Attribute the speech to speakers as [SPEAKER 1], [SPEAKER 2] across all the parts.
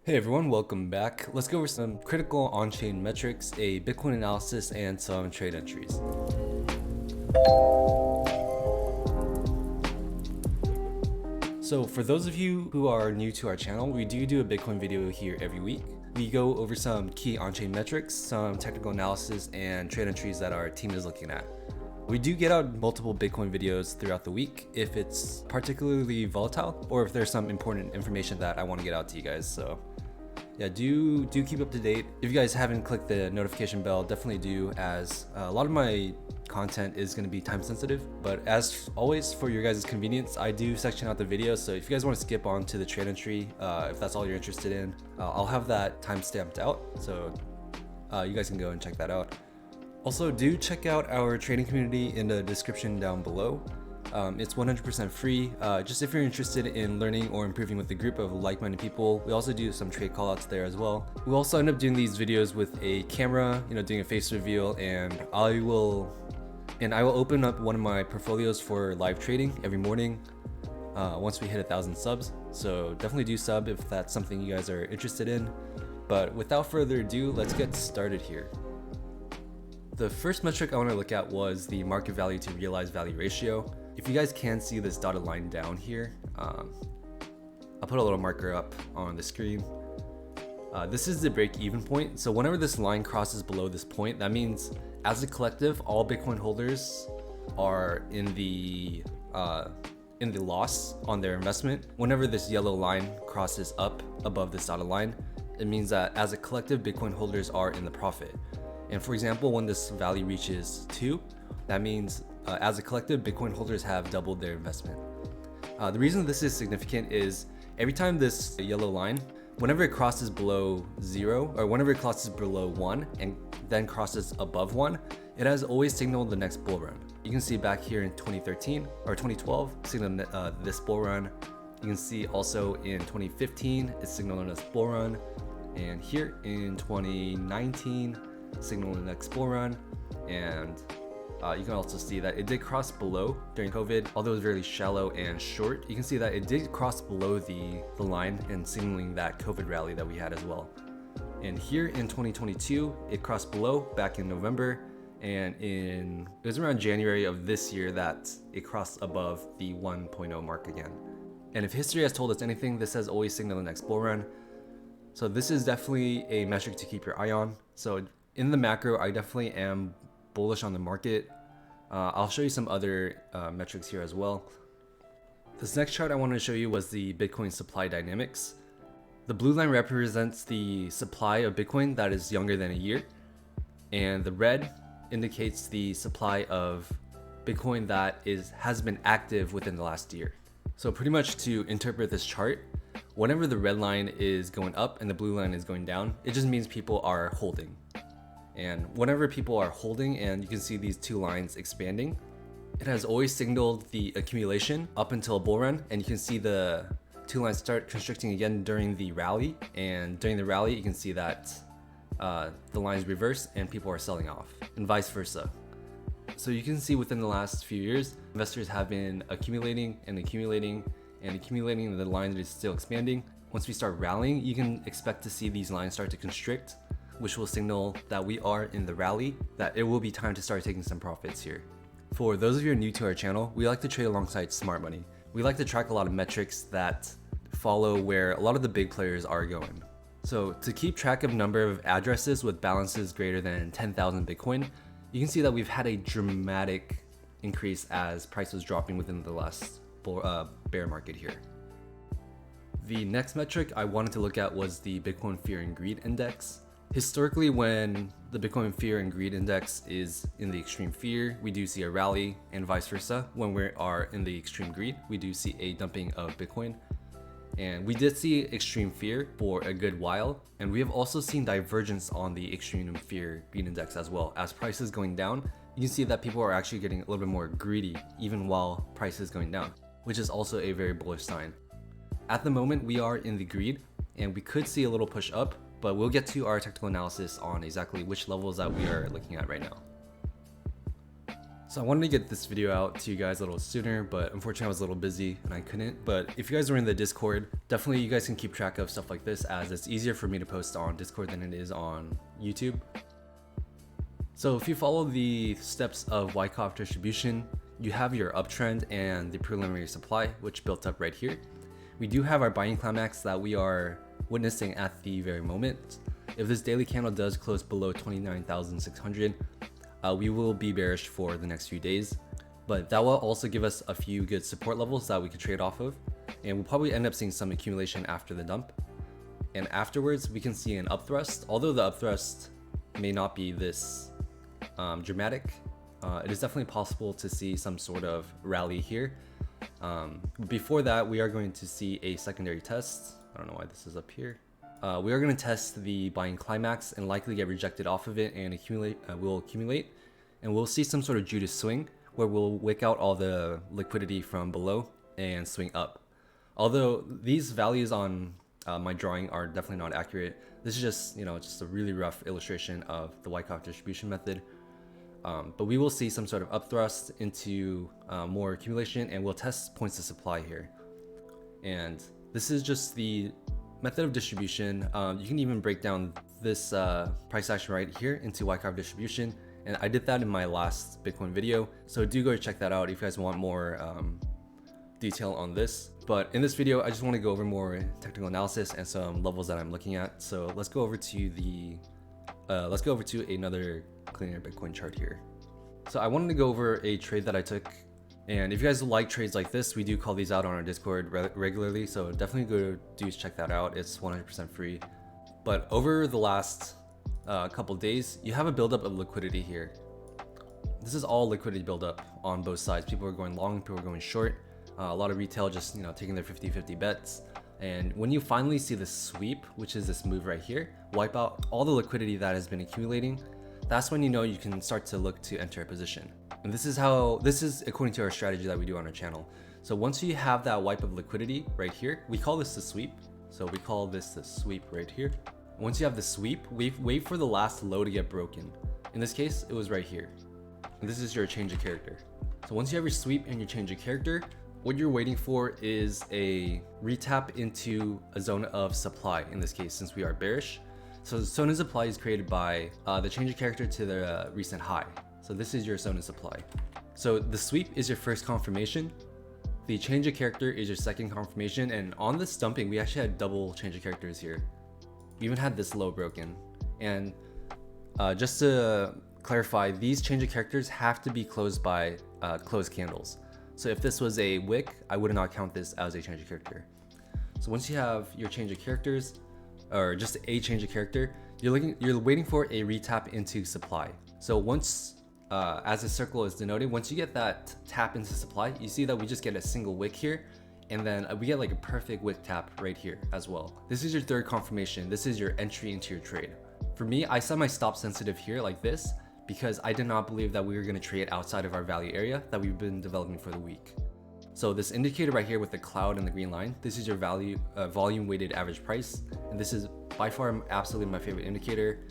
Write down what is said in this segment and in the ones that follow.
[SPEAKER 1] Hey everyone, welcome back. Let's go over some critical on-chain metrics, a Bitcoin analysis, and some trade entries. So for those of you who are new to our channel, we do a Bitcoin video here every week. We go over some key on-chain metrics, some technical analysis, and trade entries that our team is looking at. We do get out multiple Bitcoin videos throughout the week if it's particularly volatile or if there's some important information that I want to get out to you guys. So yeah, do keep up to date. If you guys haven't clicked the notification bell, definitely do, as a lot of my content is going to be time sensitive. But as always, for your guys' convenience, I do section out the videos. So if you guys want to skip on to the trade entry, if that's all you're interested in, I'll have that time stamped out. So you guys can go and check that out. Also, do check out our trading community in the description down below. It's 100% free, just if you're interested in learning or improving with a group of like-minded people. We also do some trade callouts there as well. We also end up doing these videos with a camera, doing a face reveal, and I will open up one of my portfolios for live trading every morning once we hit 1,000 subs. So definitely do sub if that's something you guys are interested in. But without further ado, let's get started here. The first metric I want to look at was the market value to realized value ratio. If you guys can see this dotted line down here, I'll put a little marker up on the screen. This is the break-even point. So whenever this line crosses below this point, that means as a collective, all Bitcoin holders are in the loss on their investment. Whenever this yellow line crosses up above this dotted line, it means that as a collective, Bitcoin holders are in the profit. And for example, when this value reaches 2, that means as a collective, Bitcoin holders have doubled their investment. The reason this is significant is every time this yellow line, whenever it crosses below 0, or whenever it crosses below 1 and then crosses above 1, it has always signaled the next bull run. You can see back here in 2013 or 2012, signaled this bull run. You can see also in 2015, it's signaling this bull run. And here in 2019, signaling the next bull run. And you can also see that it did cross below during COVID, although it was really shallow and short. You can see that it did cross below the line and signaling that COVID rally that we had as well. And here in 2022, it crossed below back in November, and it was around January of this year that it crossed above the 1.0 mark again. And if history has told us anything, this has always signaled the next bull run. So this is definitely a metric to keep your eye on. So in the macro, I definitely am bullish on the market. I'll show you some other metrics here as well. This next chart I wanted to show you was the Bitcoin supply dynamics. The blue line represents the supply of Bitcoin that is younger than a year, and the red indicates the supply of Bitcoin that has been active within the last year. So pretty much to interpret this chart, whenever the red line is going up and the blue line is going down, it just means people are holding. And whenever people are holding and you can see these two lines expanding, it has always signaled the accumulation up until a bull run. And you can see the two lines start constricting again during the rally. And during the rally, you can see that the lines reverse and people are selling off, and vice versa. So you can see within the last few years, investors have been accumulating and accumulating and accumulating, and the line is still expanding. Once we start rallying, you can expect to see these lines start to constrict, which will signal that we are in the rally, that it will be time to start taking some profits here. For those of you who are new to our channel, we like to trade alongside smart money. We like to track a lot of metrics that follow where a lot of the big players are going. So to keep track of number of addresses with balances greater than 10,000 Bitcoin, you can see that we've had a dramatic increase as price was dropping within the last bear market here. The next metric I wanted to look at was the Bitcoin Fear and Greed Index. Historically, when the Bitcoin Fear and Greed Index is in the extreme fear, we do see a rally, and vice versa. When we are in the extreme greed, we do see a dumping of Bitcoin. And we did see extreme fear for a good while, and we have also seen divergence on the extreme fear greed index as well. As prices going down, you can see that people are actually getting a little bit more greedy even while price is going down, which is also a very bullish sign. At the moment, we are in the greed, and we could see a little push up, but we'll get to our technical analysis on exactly which levels that we are looking at right now. So I wanted to get this video out to you guys a little sooner, but unfortunately I was a little busy and I couldn't. But if you guys are in the Discord, definitely you guys can keep track of stuff like this, as it's easier for me to post on Discord than it is on YouTube. So if you follow the steps of Wyckoff distribution, you have your uptrend and the preliminary supply, which built up right here. We do have our buying climax that we are witnessing at the very moment. If this daily candle does close below 29,600, we will be bearish for the next few days, but that will also give us a few good support levels that we could trade off of, and we'll probably end up seeing some accumulation after the dump. And afterwards, we can see an upthrust. Although the upthrust may not be this dramatic, it is definitely possible to see some sort of rally here. Before that, we are going to see a secondary test. I don't know why this is up here. We are going to test the buying climax and likely get rejected off of it and we'll accumulate, and we'll see some sort of Judas swing where we'll wick out all the liquidity from below and swing up. Although these values on my drawing are definitely not accurate, this is just, just a really rough illustration of the Wyckoff distribution method. But we will see some sort of upthrust into more accumulation, and we'll test points of supply here. And this is just the method of distribution. You can even break down this price action right here into Wyckoff distribution, and I did that in my last Bitcoin video, so do go check that out if you guys want more detail on this. But in this video, I just want to go over more technical analysis and some levels that I'm looking at. So let's go over to another Cleaner Bitcoin chart here. So I wanted to go over a trade that I took, and if you guys like trades like this, we do call these out on our Discord regularly, so definitely do check that out. It's 100% free. But over the last couple days, you have a buildup of liquidity here. This is all liquidity buildup on both sides. People are going long, people are going short. A lot of retail just taking their 50-50 bets. And when you finally see the sweep, which is this move right here, wipe out all the liquidity that has been accumulating, that's when you can start to look to enter a position. And this is according to our strategy that we do on our channel. So once you have that wipe of liquidity right here, we call this the sweep. So we call this the sweep right here. Once you have the sweep, wait for the last low to get broken. In this case, it was right here. And this is your change of character. So once you have your sweep and your change of character, what you're waiting for is a retap into a zone of supply, in this case, since we are bearish. So the zone of supply is created by the change of character to the recent high. So this is your zone of supply. So the sweep is your first confirmation. The change of character is your second confirmation. And on this dumping, we actually had double change of characters here. We even had this low broken. And just to clarify, these change of characters have to be closed by closed candles. So if this was a wick, I would not count this as a change of character. So once you have your change of characters, or just a change of character, you're waiting for a retap into supply. So once, as the circle is denoted, once you get that tap into supply, you see that we just get a single wick here, and then we get like a perfect wick tap right here as well. This is your third confirmation. This is your entry into your trade. For me, I set my stop sensitive here like this, because I did not believe that we were going to trade outside of our value area that we've been developing for the week. So this indicator right here with the cloud and the green line, this is your volume weighted average price. And this is by far absolutely my favorite indicator.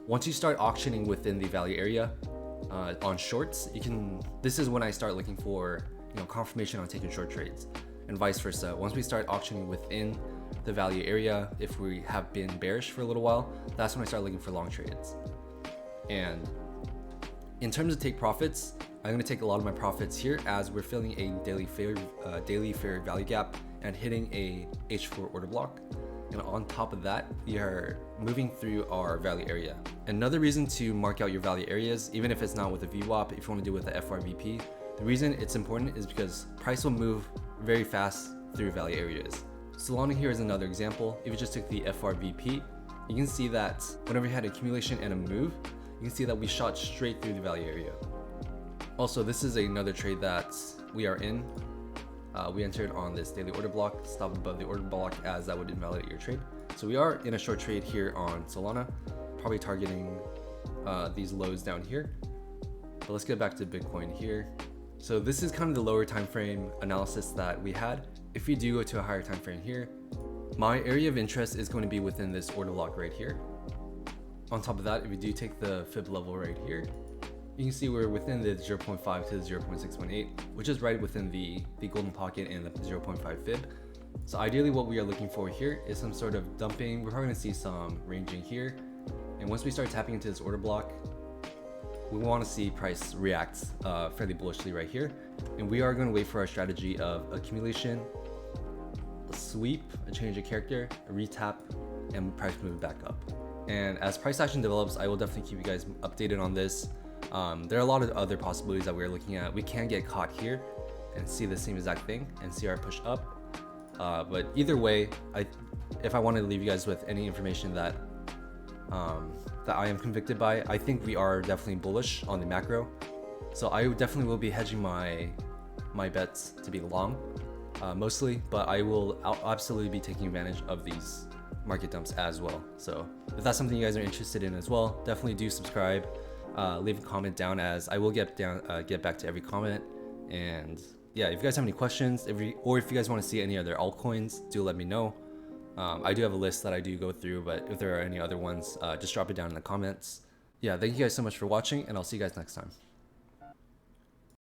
[SPEAKER 1] Once you start auctioning within the value area on shorts, this is when I start looking for confirmation on taking short trades, and vice versa. Once we start auctioning within the value area, if we have been bearish for a little while, that's when I start looking for long trades. And in terms of take profits, I'm going to take a lot of my profits here as we're filling a daily fair value gap and hitting a H4 order block. And on top of that, we are moving through our value area. Another reason to mark out your value areas, even if it's not with a VWAP, if you want to do it with the FRVP, the reason it's important is because price will move very fast through value areas. Solana here is another example. If you just took the FRVP, you can see that whenever we had accumulation and a move, you can see that we shot straight through the value area. Also, this is another trade that we are in. We entered on this daily order block, stop above the order block, as that would invalidate your trade. So we are in a short trade here on Solana, probably targeting these lows down here. But let's get back to Bitcoin here. So this is kind of the lower time frame analysis that we had. If we do go to a higher time frame here, my area of interest is going to be within this order block right here. On top of that, if we do take the fib level right here, You can see we're within the 0.5 to the 0.618, which is right within the golden pocket and the 0.5 fib. So ideally what we are looking for here is some sort of dumping. We're probably gonna see some ranging here. And once we start tapping into this order block, we want to see price react fairly bullishly right here. And we are going to wait for our strategy of accumulation, a sweep, a change of character, a retap, and price moving back up. And as price action develops, I will definitely keep you guys updated on this. There are a lot of other possibilities that we're looking at. We can get caught here and see the same exact thing and see our push up. But either way, if I wanted to leave you guys with any information that I am convicted by, I think we are definitely bullish on the macro. So I definitely will be hedging my bets to be long, mostly, but I'll absolutely be taking advantage of these market dumps as well. So if that's something you guys are interested in as well, definitely do subscribe, leave a comment down, as I will get back to every comment. And yeah, if you guys have any questions, or if you guys want to see any other altcoins, do let me know. I do have a list that I do go through, but if there are any other ones, just drop it down in the comments. Yeah, thank you guys so much for watching, and I'll see you guys next time.